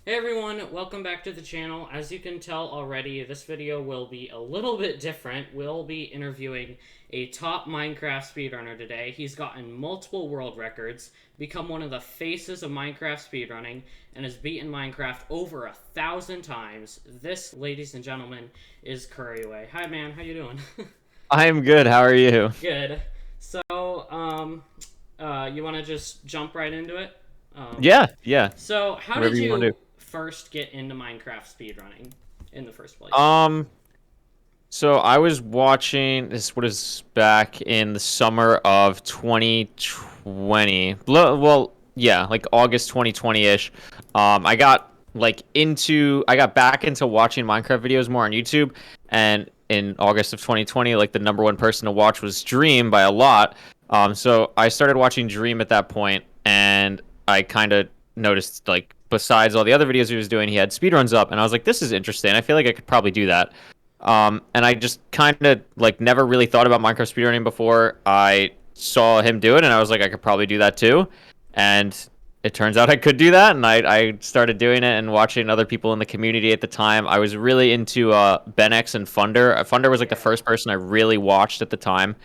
Hey everyone, welcome back to the channel. As you can tell already, this video will be a little bit different. We'll be interviewing a top Minecraft speedrunner today. He's gotten multiple world records, become one of the faces of Minecraft speedrunning, and has beaten Minecraft over 1,000 times. This, ladies and gentlemen, is Couriway. Hi man, how you doing? I'm good. How are you? Good. So, you want to just jump right into it? Um, Yeah, yeah. So, how Whatever did you want to you do. first get into Minecraft speedrunning in the first place? Um, so I was watching this. What is back in the summer of 2020? Well, yeah, like August 2020-ish. I got back into watching Minecraft videos more on YouTube, and in August of 2020, like the number one person to watch was Dream by a lot. So I started watching Dream at that point, and I kind of noticed like besides all the other videos he was doing, he had speedruns up, and I was like, this is interesting. I feel like I could probably do that. And I just kind of like never really thought about Minecraft speedrunning before I saw him do it, and I was like, I could probably do that too. And it turns out I could do that, and I started doing it and watching other people in the community at the time. I was really into Ben X and Funder. Funder was like the Yeah. first person I really watched at the time,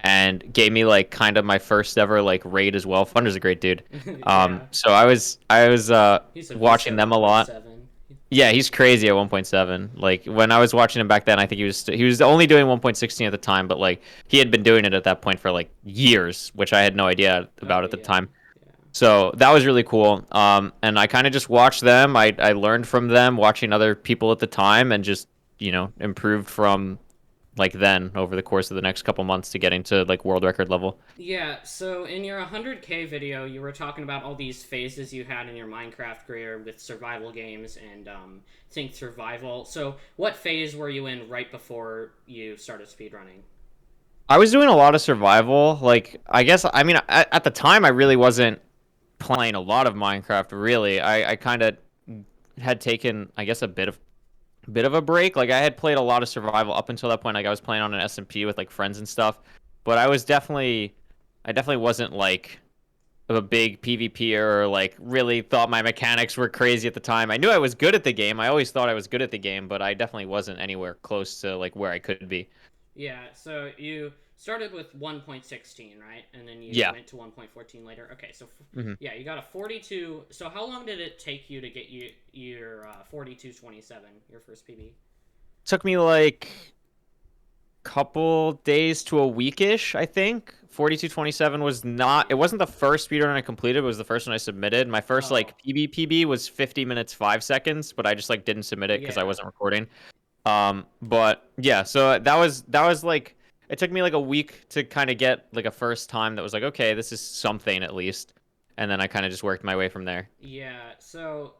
and gave me like kind of my first ever like raid as well. Funder's a great dude. Yeah. So I was He's a beast watching at them a lot. 1.7. Yeah, he's crazy at 1.7. Like when I was watching him back then, I think he was only doing 1.16 at the time, but like he had been doing it at that point for like years, which I had no idea Oh, about at the yeah. time. Yeah. So that was really cool. And I kind of just watched them. I learned from them, watching other people at the time, and just improved from like then over the course of the next couple months to getting to like world record level. Yeah, so in your 100K video, you were talking about all these phases you had in your Minecraft career with survival games and think survival. So, what phase were you in right before you started speedrunning? I was doing a lot of survival. Like I guess I mean at the time I really wasn't playing a lot of Minecraft. Really, I kind of had taken, I guess, a bit of a break. Like I had played a lot of survival up until that point. Like I was playing on an SMP with like friends and stuff, but I definitely wasn't like a big PvPer or like really thought my mechanics were crazy at the time. I knew I was good at the game. I always thought I was good at the game, but I definitely wasn't anywhere close to like where I could be. Yeah, so you started with 1.16, right? And then you Yeah. went to 1.14 later. Okay, so hmm yeah, you got a 42. So how long did it take you to get your 42.27, your first PB? Took me like couple days to a weekish, I think. 4227 was not, it wasn't the first speedrun I completed, it was the first one I submitted. My first Oh, like PB was 50 minutes 5 seconds, but I just like didn't submit it because I yeah. wasn't recording. But yeah, so that was like it took me like a week to kind of get like a first time that was like, okay, this is something at least. And then I kind of just worked my way from there. Yeah, so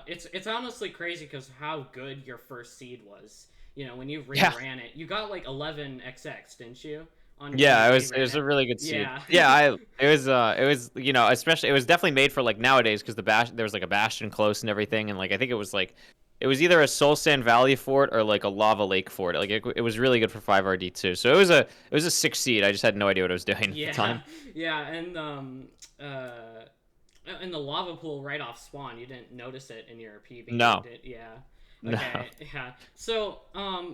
it's honestly crazy because how good your first seed was. You know, when you Yeah. reran it, you got like 11 XX, didn't you? On when Yeah, you it reran was a it. really good seed. Yeah. Yeah, I it was especially it was definitely made for like nowadays because there was like a bastion close and everything, and like I think it was either a Soul Sand Valley fort or like a Lava Lake fort. Like it was really good for 5RD2. So it was a 6 seed. I just had no idea what I was doing at the Yeah, time. yeah, in the lava pool right off spawn, you didn't notice it in your PB, No. did? Yeah. No. Okay, yeah. So,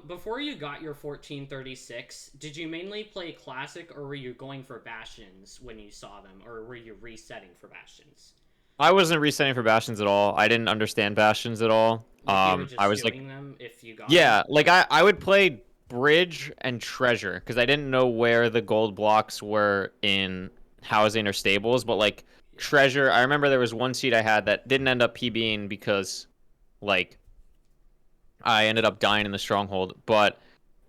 before you got your 1436, did you mainly play classic, or were you going for bastions when you saw them, or were you resetting for bastions? I wasn't resetting for bastions at all. I didn't understand bastions at all. Like you were I just was like, doing them if you got them. yeah, like I would play bridge and treasure because I didn't know where the gold blocks were in housing or stables, but like treasure, I remember there was one seed I had that didn't end up PBing because like I ended up dying in the stronghold, but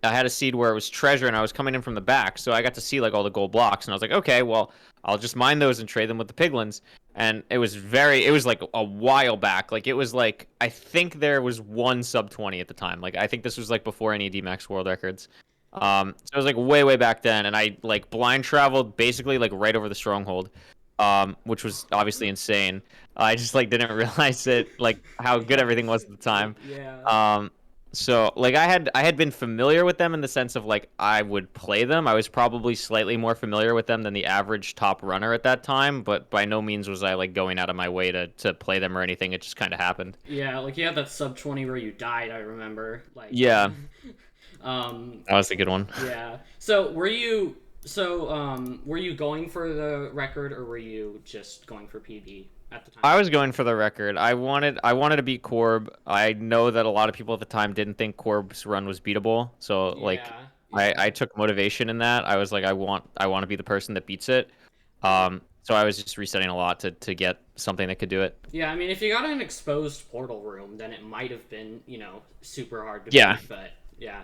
I had a seed where it was treasure and I was coming in from the back, so I got to see like all the gold blocks and I was like, okay, well, I'll just mine those and trade them with the piglins. And it was like a while back. Like it was like I think there was one sub 20 at the time. Like I think this was like before any DMAX world records. So it was like way back then, and I like blind traveled basically like right over the stronghold, which was obviously insane. I just like didn't realize it like how good everything was at the time. Yeah. Um, So like I had been familiar with them in the sense of like I would play them. I was probably slightly more familiar with them than the average top runner at that time, but by no means was I like going out of my way to play them or anything. It just kind of happened. Yeah, like you had that sub 20 where you died, I remember. Like Yeah, um that was a good one. yeah. Were you going for the record or were you just going for PB at the time? I was going for the record. I wanted to beat Corb. I know that a lot of people at the time didn't think Corb's run was beatable. So like Yeah, I yeah. took motivation in that. I was like I want to be the person that beats it. Yeah. So I was just resetting a lot to get something that could do it. Yeah, I mean, if you got an exposed portal room, then it might have been, super hard to Yeah. beat, but yeah.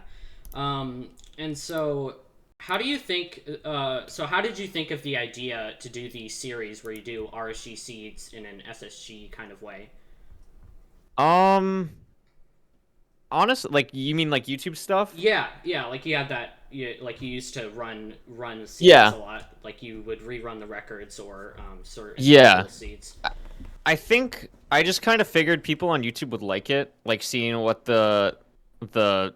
And so, how do you think, how did you think of the idea to do the series where you do RSG seeds in an SSG kind of way? Um honestly, like you mean like YouTube stuff? Yeah, yeah, like you had that, like you used to run seeds Yeah. a lot, like you would rerun the records or sort of Yeah. individual seeds. I think I just kind of figured people on YouTube would like it, like seeing what the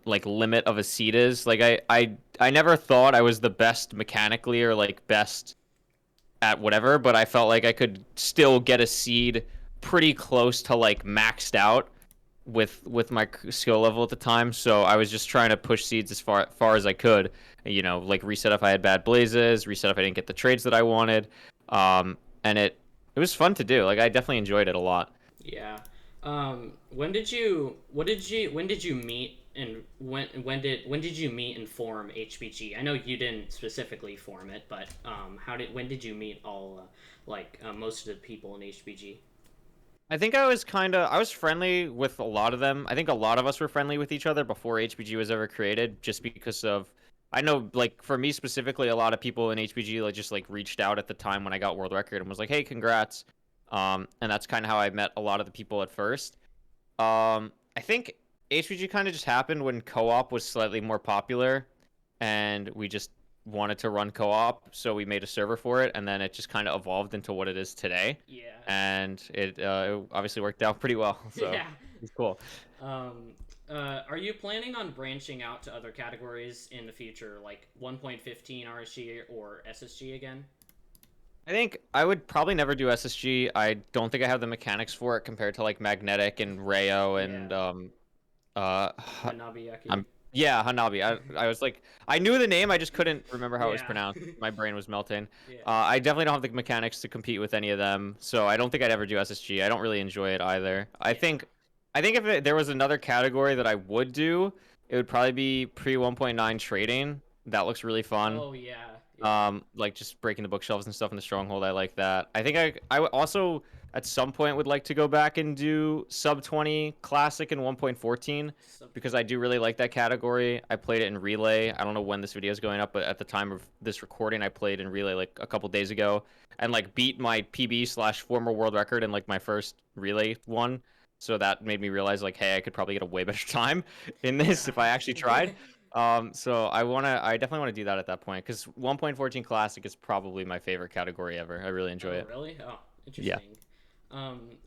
like limit of a seed is. Like I never thought I was the best mechanically or like best at whatever, but I felt like I could still get a seed pretty close to like maxed out with my skill level at the time. So I was just trying to push seeds as far as I could. Like reset if I had bad blazes, reset if I didn't get the trades that I wanted. And it was fun to do. Like I definitely enjoyed it a lot. Yeah. When did you meet and when did you meet and form HBG? I know you didn't specifically form it, but when did you meet all most of the people in HBG? I think I was friendly with a lot of them. I think a lot of us were friendly with each other before HBG was ever created, just because of I know like for me specifically, a lot of people in HBG like just like reached out at the time when I got world record and was like, "Hey, congrats." And that's kind of how I met a lot of the people at first. I think HBG kind of just happened when co-op was slightly more popular, and we just wanted to run co-op, so we made a server for it, and then it just kind of evolved into what it is today, Yeah. and it obviously worked out pretty well. So Yeah. it's cool. Um, are you planning on branching out to other categories in the future, like 1.15 RSG or SSG again? I think I would probably never do SSG. I don't think I have the mechanics for it compared to like Magnetic and Rayo and Yeah. uh Hanabiyaki. I'm yeah, Hanabi. I was like I knew the name, I just couldn't remember how it was Yeah. pronounced. My brain was melting. Yeah. I definitely don't have the mechanics to compete with any of them, so I don't think I'd ever do SSG. I don't really enjoy it either. I Yeah. think I think if there was another category that I would do, it would probably be pre 1.9 trading. That looks really fun. Oh yeah. Yeah. Like just breaking the bookshelves and stuff in the stronghold. I like that. I think I would also at some point would like to go back and do sub 20 classic and 1.14 Sub because 20. I do really like that category. I played it in relay. I don't know when this video is going up, but at the time of this recording, I played in relay like a couple days ago and like beat my PB slash former world record in like my first relay one. So that made me realize like, hey, I could probably get a way better time in this if I actually tried. Yeah. So I definitely want to do that at that point because 1.14 Classic is probably my favorite category ever. I really enjoy Oh, it. really? Oh, Yeah. interesting.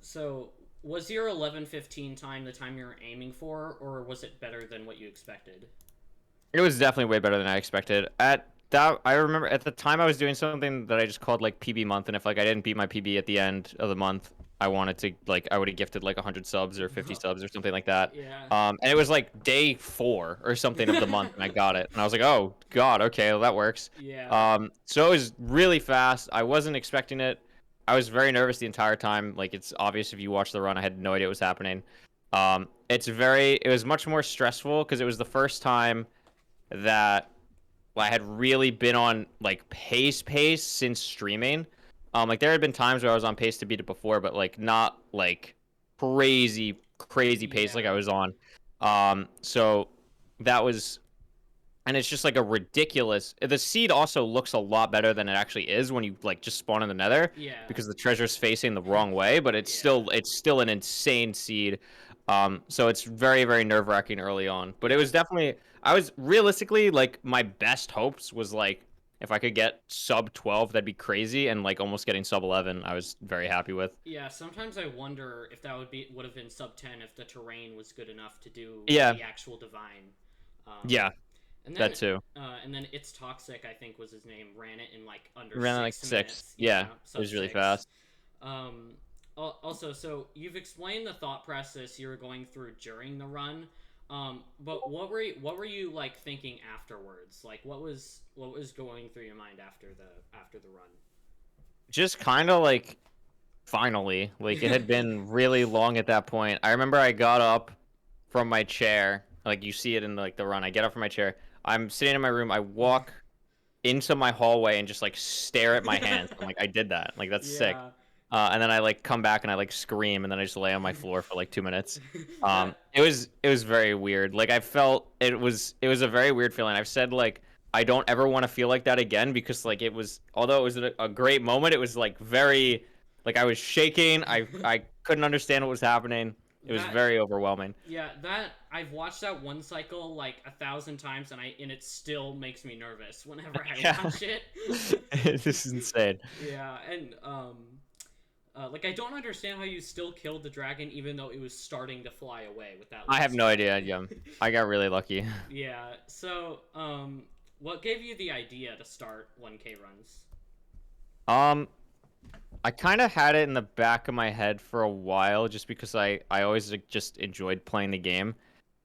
So was your 11:15 time the time you were aiming for, or was it better than what you expected? It was definitely way better than I expected. At that, I remember at the time I was doing something that I just called like PB month, and if like I didn't beat my PB at the end of the month, I wanted to like I would have gifted like 100 subs or 50 subs or something like that. Yeah. And it was like day 4 or something of the month, and I got it, and I was like, oh god, okay, well, that works. Yeah. So it was really fast. I wasn't expecting it. I was very nervous the entire time. Like it's obvious if you watch the run, I had no idea what was happening. It was much more stressful because it was the first time that I had really been on like pace since streaming. Like there had been times where I was on pace to beat it before, but like not like crazy pace like Yeah. I was on. So that was, and it's just like a ridiculous. The seed also looks a lot better than it actually is when you like just spawn in the Nether, Yeah. because the treasure's facing the wrong way. But it's Yeah. still an insane seed. So it's very nerve-wracking early on. But it Yeah. was definitely I was realistically like my best hopes was like if I could get sub 12, that'd be crazy. And like almost getting sub 11, I was very happy with. Yeah, sometimes I wonder if that would have been sub 10 if the terrain was good enough to do Yeah, the actual divine. Um, yeah, and that then too. and then It's Toxic, I think was his name, ran it in like under Ran like 6 6. minutes. Yeah, Yeah, it sub was really 6. fast. Um, Also, so you've explained the thought process you were going through during the run. But what were you like thinking afterwards? Like what was going through your mind after the run? Just kind of like finally, like it had been really long at that point. I remember I got up from my chair, like you see it in like the run. I get up from my chair. I'm sitting in my room. I walk into my hallway and just like stare at my hands. I'm like, I did that. Like that's sick. Yeah. And then I like come back and I like scream and then I just lay on my floor for like 2 minutes. That It was very weird. Like I felt it was a very weird feeling. I've said like I don't ever want to feel like that again because like it was although it was a great moment, it was like very like I was shaking. I couldn't understand what was happening. It was that very overwhelming. Yeah, that I've watched that one cycle like 1,000 times, and it still makes me nervous whenever I Yeah. watch it. This is insane. Yeah, and like I don't understand how you still killed the dragon even though it was starting to fly away with that I have last no hit. idea. Yeah, I got really lucky. Yeah. So, what gave you the idea to start 1K runs? Um, I kind of had it in the back of my head for a while, just because I always like, just enjoyed playing the game,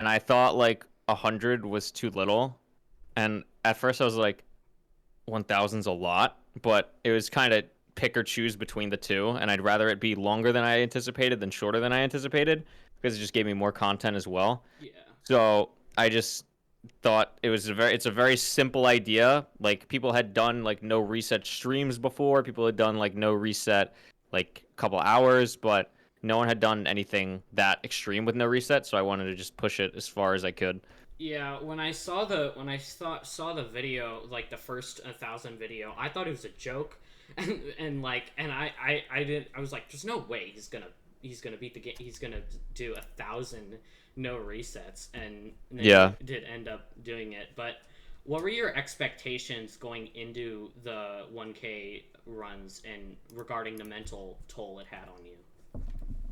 and I thought like 100 was too little, and at first I was like 1,000's a lot, but it was kind of pick or choose between the two, and I'd rather it be longer than I anticipated than shorter than I anticipated because it just gave me more content as well. Yeah. So I just thought it's a very simple idea. Like people had done like no reset streams before. People had done like no reset like a couple hours, but no one had done anything that extreme with no reset. So I wanted to just push it as far as I could. Yeah, when I saw the video, like the first 1,000 video, I thought it was a joke, I was like, there's no way he's gonna beat the game. He's gonna do 1,000 no resets, and then Yeah. he did end up doing it. But what were your expectations going into the 1K runs and regarding the mental toll it had on you?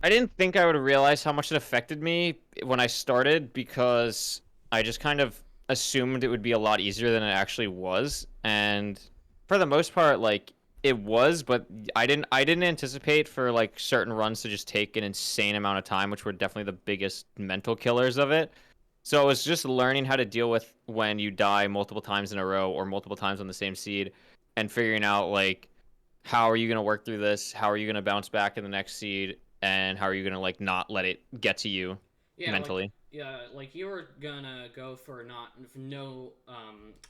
I didn't think I would realize how much it affected me when I started because I just kind of assumed it would be a lot easier than it actually was. And for the most part, like it was, but I didn't anticipate for like certain runs to just take an insane amount of time, which were definitely the biggest mental killers of it. So it was just learning how to deal with when you die multiple times in a row or multiple times on the same seed and figuring out like how are you going to work through this? How are you going to bounce back in the next seed? And how are you going to like not let it get to you Yeah, mentally? like you were gonna go for not for no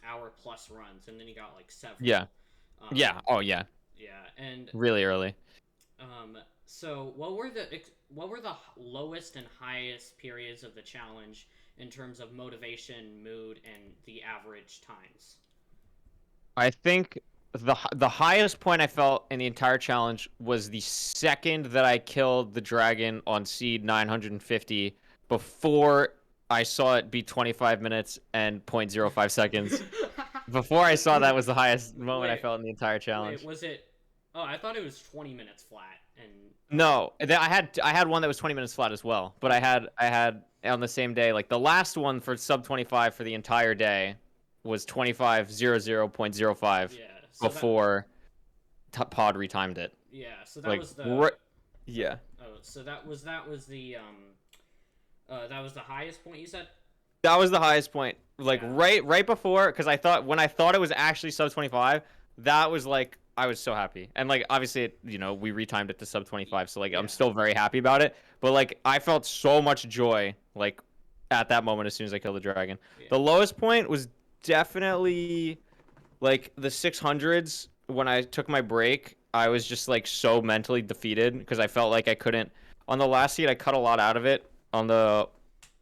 hour plus runs, and then you got like several. Yeah. Yeah. Um, Oh yeah. yeah, and Really early. so what were the lowest and highest periods of the challenge in terms of motivation, mood, and the average times? I think the highest point I felt in the entire challenge was the second that I killed the dragon on seed 950 before I saw it be 25 minutes and 0.05 seconds. Before I saw that was the highest moment I Wait, felt in the entire wait, challenge. was it? Oh, I thought it was 20 minutes flat, and No, I had one that was 20 minutes flat as well, but I okay, had I had on the same day like the last one for sub 25 for the entire day was 2500.05 yeah. before Pod retimed it. So that Like was the right, yeah. oh, so that was the that was the highest point you said. That was the highest point. Like Yeah, right before cuz I thought it was actually sub 25, that was like I was so happy. And like obviously we retimed it to sub 25, so like I'm yeah, still very happy about it, but like I felt so much joy like at that moment as soon as I killed the dragon. yeah. The lowest point was definitely like the 600s when I took my break. I was just like so mentally defeated because I felt like I couldn't on the last seat I cut a lot out of it on the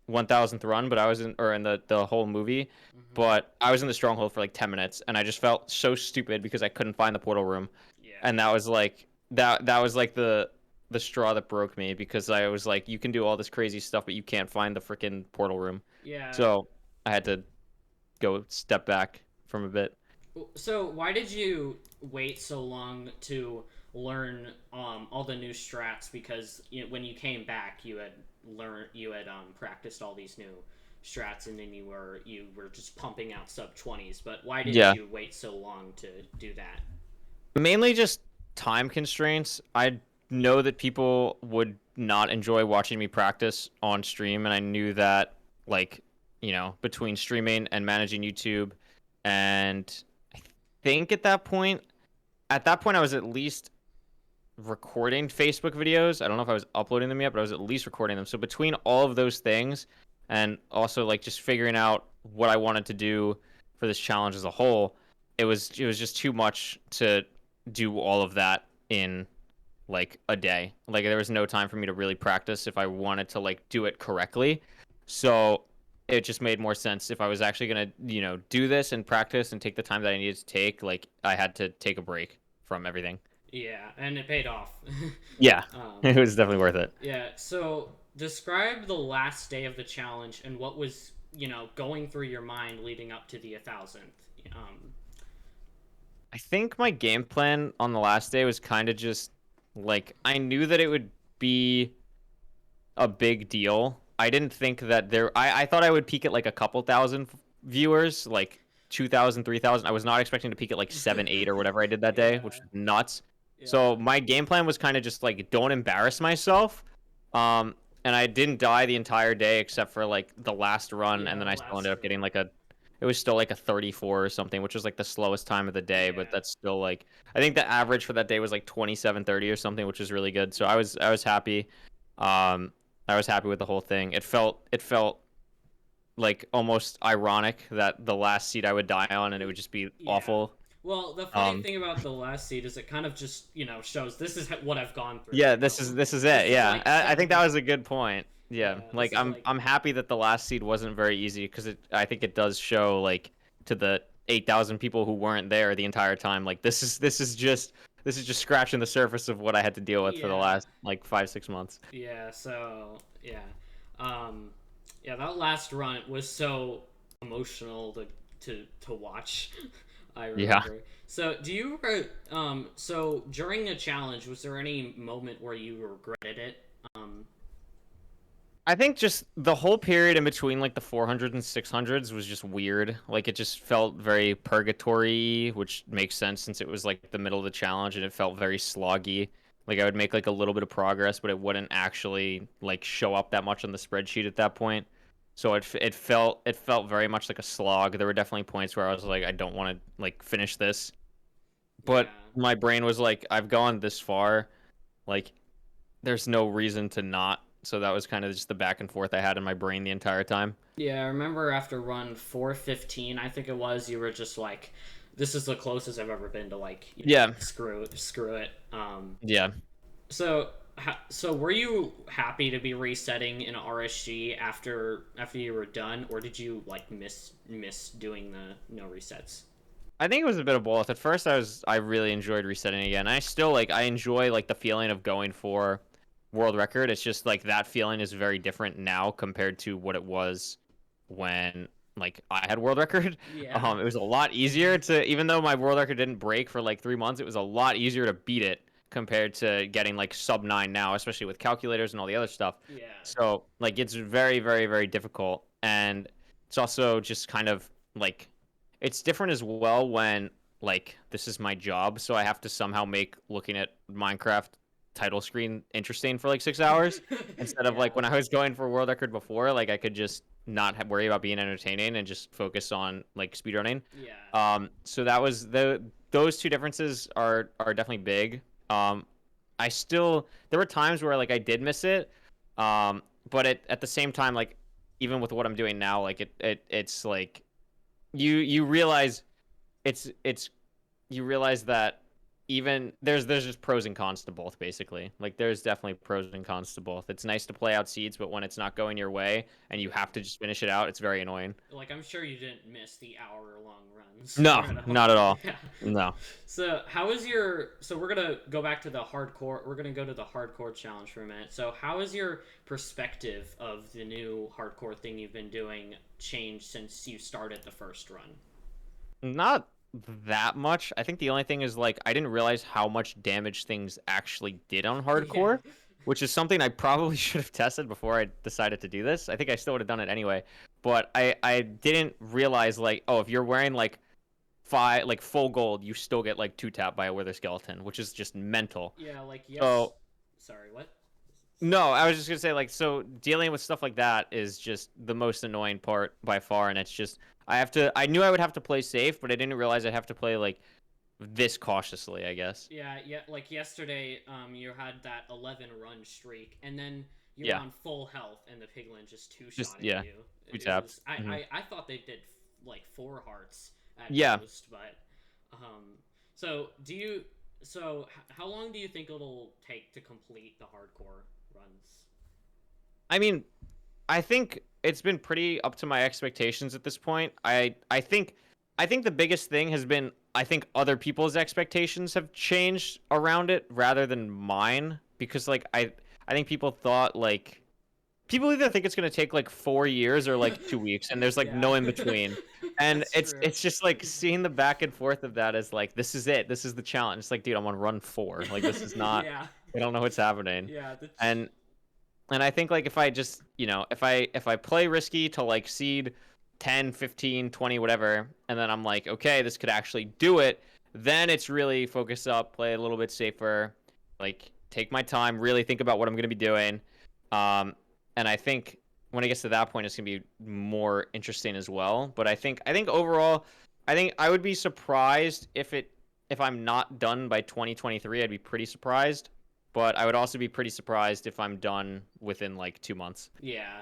1000th run, but I was in the whole movie, Hmm. but I was in the stronghold for like 10 minutes and I just felt so stupid because I couldn't find the portal room. Yeah, And that was like that was like the straw that broke me because I was like you can do all this crazy stuff but you can't find the freaking portal room. yeah. So I had to go step back from a bit. So why did you wait so long to learn all the new strats? Because when you came back, you had practiced all these new strats, and then you were just pumping out sub 20s. But why did Yeah. you wait so long to do that? Mainly just time constraints. I know that people would not enjoy watching me practice on stream, and I knew that, like, between streaming and managing YouTube, and I think at that point, I was at least recording Facebook videos. I don't know if I was uploading them yet, but I was at least recording them. So between all of those things, and also like just figuring out what I wanted to do for this challenge as a whole, it was just too much to do all of that in like a day. Like there was no time for me to really practice if I wanted to like do it correctly. So it just made more sense if I was actually gonna, do this and practice and take the time that I needed to take. Like I had to take a break from everything. Yeah, and it paid off. Yeah, um, it was definitely worth it. yeah. So describe the last day of the challenge and what was going through your mind leading up to the 1,000th. Um, I think my game plan on the last day was kind of just like I knew that it would be a big deal. I didn't think that I thought I would peak at like a couple thousand viewers, like 2,000, 3,000. I was not expecting to peak at like 7, 8 or whatever I did that day, which yeah, was nuts. yeah, So my game plan was kind of just like don't embarrass myself. Um, and I didn't die the entire day except for like the last run, and yeah. then The I still last ended up getting run. like it was still like a 34 or something, which was like the slowest time of the day, but Yeah, that's still like I think the average for that day was like 27:30 or something, which was really good. So I was happy. Um, I was happy with the whole thing. It felt like almost ironic that the last seat I would die on and it would just be yeah. awful. Well, the funny Um, thing about the last seed is it kind of just shows this is what I've gone through. yeah, this is This it. is Yeah, like I think that 7. was a good point. Yeah, Yeah, like this is I'm like I'm happy that the last seed wasn't very easy because I think it does show like to the 8,000 people who weren't there the entire time. Like this is just scratching the surface of what I had to deal with for the yeah, last like 5, 6 months. yeah. So yeah, um, yeah. That last run was so emotional to watch. I Yeah. remember. So do you so during the challenge, was there any moment where you regretted it? Um, I think just the whole period in between like the 400s and 600s was just weird. Like it just felt very purgatory, which makes sense since it was like the middle of the challenge and it felt very sloggy. Like I would make like a little bit of progress, but it wouldn't actually like show up that much on the spreadsheet at that point. So it felt very much like a slog. There were definitely points where I was like I don't want to like finish this, yeah. but my brain was like I've gone this far. Like there's no reason to not. So that was kind of just the back and forth I had in my brain the entire time. Yeah, I remember after run 415, I think it was, you were just like, "This is the closest I've ever been to like, Yeah, screw it." yeah. So were you happy to be resetting in RSG after you were done, or did you like miss doing the no resets? I think it was a bit of both. At first, I really enjoyed resetting again. I still like I enjoy like the feeling of going for world record. It's just like that feeling is very different now compared to what it was when like I had world record. Yeah, It was a lot easier to even though my world record didn't break for like 3 months, it was a lot easier to beat it compared to getting like sub 9 now, especially with calculators and all the other stuff. yeah, So like it's very, very, very difficult, and it's also just kind of like it's different as well when like this is my job, so I have to somehow make looking at Minecraft title screen interesting for like 6 hours instead of like yeah, when I was going for world record before, like I could just not worry about being entertaining and just focus on like speedrunning. yeah, So that was those two differences are definitely big. I still there were times where like I did miss it, but at the same time, like even with what I'm doing now, like it's like you realize it's you realize that even there's just pros and cons to both basically. Like there's definitely pros and cons to both. It's nice to play out seeds, but when it's not going your way and you have yeah. to just finish it out, it's very annoying. Like I'm sure you didn't miss the hour-long runs No, at all. not at all. Yeah. No. So how is your? So we're gonna go back to the hardcore. We're gonna go to the hardcore challenge for a minute. So how is your perspective of the new hardcore thing you've been doing changed since you started the first run? Not that much. I think the only thing is like I didn't realize how much damage things actually did on Yeah. hardcore, which is something I probably should have tested before I decided to do this. I think I still would have done it anyway, but I didn't realize like, oh, if you're wearing like five like full gold, you still get like two tap by a wither skeleton, which is just mental. Yeah, like So sorry, what? no, I was just gonna say like so dealing with stuff like that is just the most annoying part by far, and it's just I knew I would have to play safe, but I didn't realize I'd have to play like this cautiously, I guess. Yeah, yeah, like yesterday, you had that 11 run streak, and then you were Yeah, on full health, and the piglin just just two-shotting yeah, you. two It taps. was I thought they did like four hearts at Yeah, most, but so do you so how long do you think it'll take to complete the hardcore runs? I mean, I think it's been pretty up to my expectations at this point. I think the biggest thing has been I think other people's expectations have changed around it rather than mine because like I think people thought like people either think it's going to take like 4 years or like 2 weeks and there's like Yeah, no in between. And that's it's true. it's just like seeing the back and forth of that is like this is it. This is the challenge. It's like dude, I'm on run 4. Like this is not Yeah, I don't know what's happening. yeah. And and I think like if I just, if I play risky to like seed 10, 15, 20, whatever, and then I'm like, okay, this could actually do it, then it's really focus up, play a little bit safer, like take my time, really think about what I'm going to be doing. And I think when it gets to that point, it's going to be more interesting as well. But I think overall, I think I would be surprised if I'm not done by 2023. I'd be pretty surprised. But I would also be pretty surprised if I'm done within like 2 months. Yeah,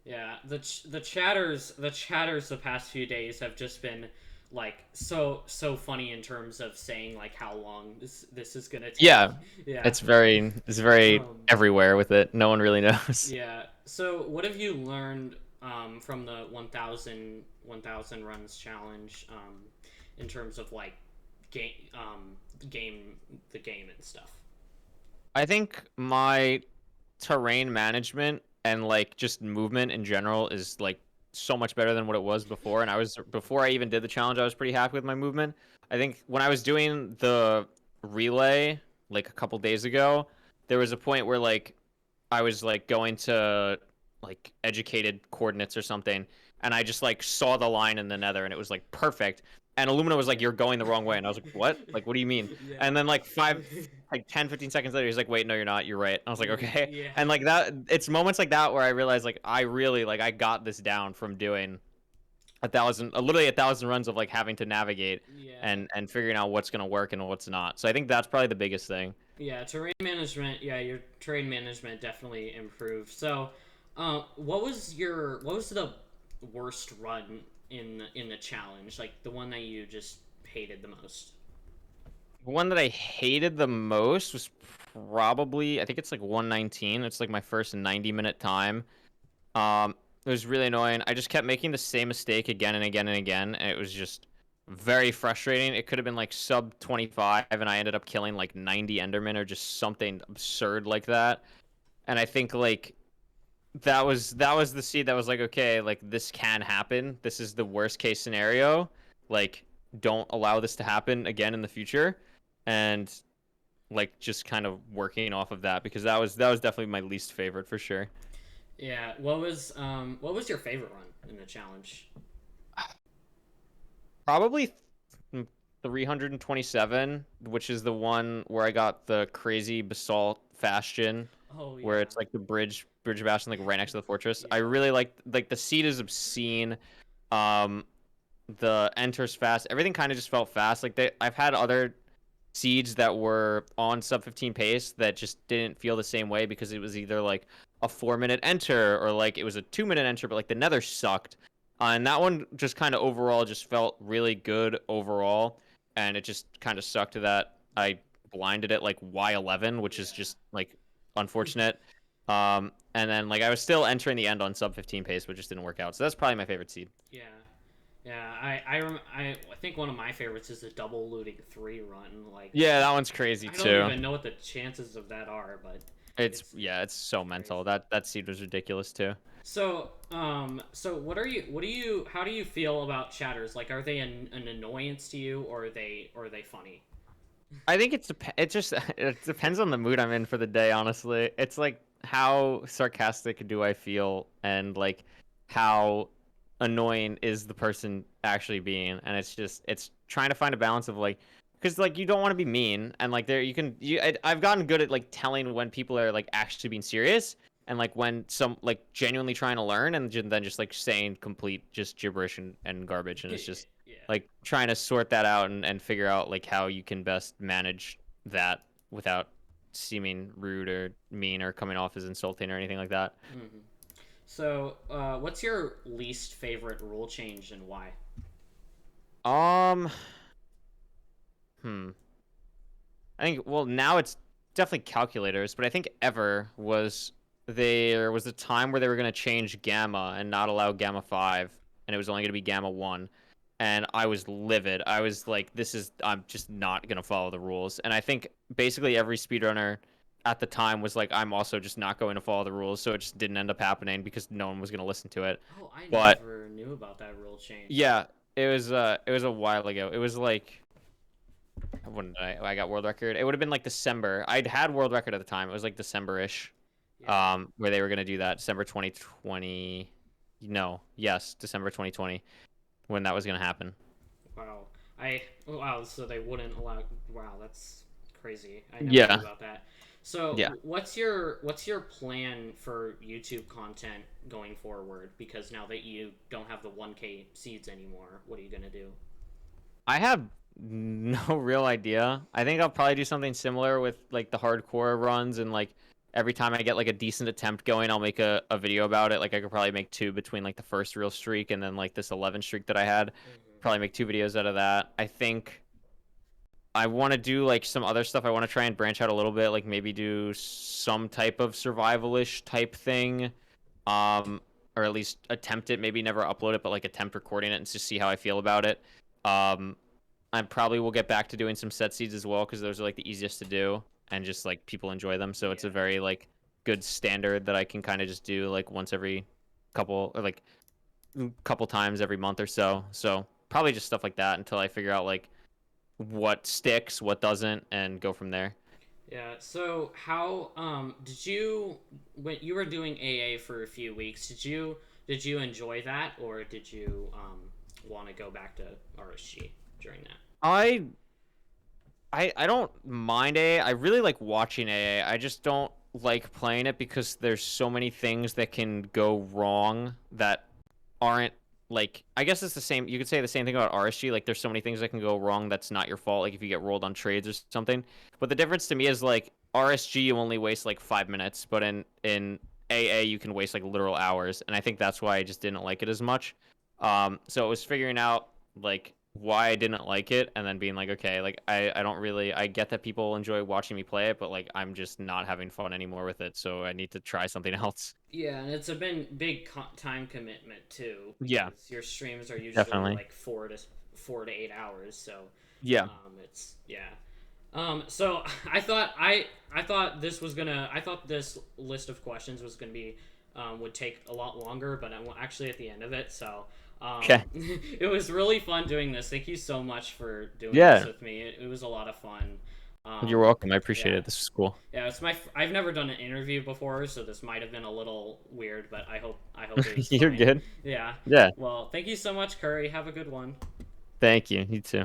yeah. The chatters the past few days have just been like so funny in terms of saying like how long this is gonna take. Yeah, Yeah. it's very Um. everywhere with it. No one really knows. Yeah. So what have you learned from the 1000 runs challenge in terms of like game game the game and stuff? I think my terrain management and like just movement in general is like so much better than what it was before. And I was before I even did the challenge, I was pretty happy with my movement. I think when I was doing the relay like a couple days ago, there was a point where like I was like going to like educated coordinates or something, and I just like saw the line in the nether, and it was like perfect. And Illumina was like, "You're going the wrong way," and I was like, "What? Like, what do you mean?" Yeah. And then like like 10, 15 seconds later, he's like, "Wait, no, you're not. You're right." And I was like, "Okay." Yeah. And like that, it's moments like that where I realize like I really like I got this down from doing literally 1,000 runs of like having to navigate Yeah. and figuring out what's gonna work and what's not. So I think that's probably the biggest thing. Yeah, terrain management. Yeah, your terrain management definitely improved. So, what was the worst run in the challenge? Like the one that you just hated the most? The one that I hated the most was probably I think it's like 119. It's like my first 90-minute time. It was really annoying. I just kept making the same mistake again and again and again, and it was just very frustrating. It could have been like sub 25, and I ended up killing like 90 Endermen or just something absurd like that. And I think like that was the seed that was like, okay, like this can happen. This is the worst case scenario. Like, don't allow this to happen again in the future. And like just kind of working off of that because that was definitely my least favorite for sure. Yeah. What was your favorite run in the challenge? Probably 327, which is the one where I got the crazy basalt bastion, Oh where yeah. it's like the bridge bastion, like right next to the fortress. I Yeah. really like the seed is obscene. Um, the enters fast. Everything kind of just felt fast. I've had other seeds that were on sub 15 pace that just didn't feel the same way because it was either like a 4 minute enter or like it was a 2 minute enter, but like the nether sucked. And that one just kind of overall just felt really good overall. And it just kind of sucked that I blinded it like Y11, which is Yeah. just like unfortunate. And then like I was still entering the end on sub 15 pace, but just didn't work out. So that's probably my favorite seed. Yeah. Yeah, I think one of my favorites is the double looting 3 run. Like, Yeah, that one's crazy I don't too. even know what the chances of that are, but It's yeah, it's so mental. Crazy. That seed was ridiculous too. So what do you, how do you feel about chatters? Like, are they an annoyance to you, or are they funny? I think it just it depends on the mood I'm in for the day, honestly. It's like how sarcastic do I feel and like how annoying is the person actually being, and it's trying to find a balance of like because like you don't want to be mean and like there I've gotten good at like telling when people are like actually being serious and like when some like genuinely trying to learn and then just like saying complete just gibberish and garbage, and it's just Yeah. like trying to sort that out and figure out like how you can best manage that without seeming rude or mean or coming off as insulting or anything like that. Hmm. So, what's your least favorite rule change and why? Um, hmm. I think well now it's definitely calculators, but I think ever was there was a time where they were going to change gamma and not allow gamma 5 and it was only going to be gamma 1, and I was livid. I was like I'm just not going to follow the rules. And I think basically every speedrunner at the time was like I'm also just not going to follow the rules, so it just didn't end up happening because no one was going to listen to it. Oh, I But never knew about that rule change. yeah, it was a while ago. It was like when did I got world record? It would have been like December. I'd had world record at the time. It was like December-ish, Yeah. where they were gonna do that. December 2020. No, yes, December 2020, when that was gonna happen. Wow. Wow. So they wouldn't allow. Wow, that's crazy. I never knew Yeah, about that. So, yeah. what's your plan for YouTube content going forward? Because now that you don't have the 1K seeds anymore, what are you gonna do? I have no real idea. I think I'll probably do something similar with like the hardcore runs and like every time I get like a decent attempt going, I'll make a video about it. Like I could probably make two between like the first real streak and then like this 11 streak that I had. Hmm. Probably make two videos out of that. I think I want to do like some other stuff. I want to try and branch out a little bit, like maybe do some type of survivalish type thing, um, or at least attempt it. Maybe never upload it, but like attempt recording it and just see how I feel about it. Um, I probably will get back to doing some set seeds as well because those are like the easiest to do and just like people enjoy them. So it's a Yeah. very like good standard that I can kind of just do like once every couple or like couple times every month or so. So probably just stuff like that until I figure out like what sticks, what doesn't, and go from there. Yeah. So how did you, when you were doing AA for a few weeks, did you enjoy that, or did you want to go back to RSG during that? I I don't mind AA. I really like watching AA. I just don't like playing it because there's so many things that can go wrong that aren't like I guess it's the same. You could say the same thing about RSG. Like there's so many things that can go wrong that's not your fault. Like if you get rolled on trades or something. But the difference to me is like RSG you only waste like 5 minutes, but in AA you can waste like literal hours, and I think that's why I just didn't like it as much. So it was figuring out like why I didn't like it, and then being like, okay, like I don't really I get that people enjoy watching me play it, but like I'm just not having fun anymore with it, so I need to try something else. Yeah, and it's a been big time commitment too, Yeah, because your streams are usually definitely. like 4 to 8 hours. So, Yeah. it's yeah. So I thought this list of questions was gonna be would take a lot longer, but I'm actually at the end of it. So, Okay. it was really fun doing this. Thank you so much for doing this Yeah. with me. It was a lot of fun. You're Um, welcome. I appreciate yeah. it. This is cool. Yeah, I've never done an interview before, so this might have been a little weird, but I hope it was You're fine. good. Yeah. Yeah. Well, thank you so much, Curry. Have a good one. Thank you. You too.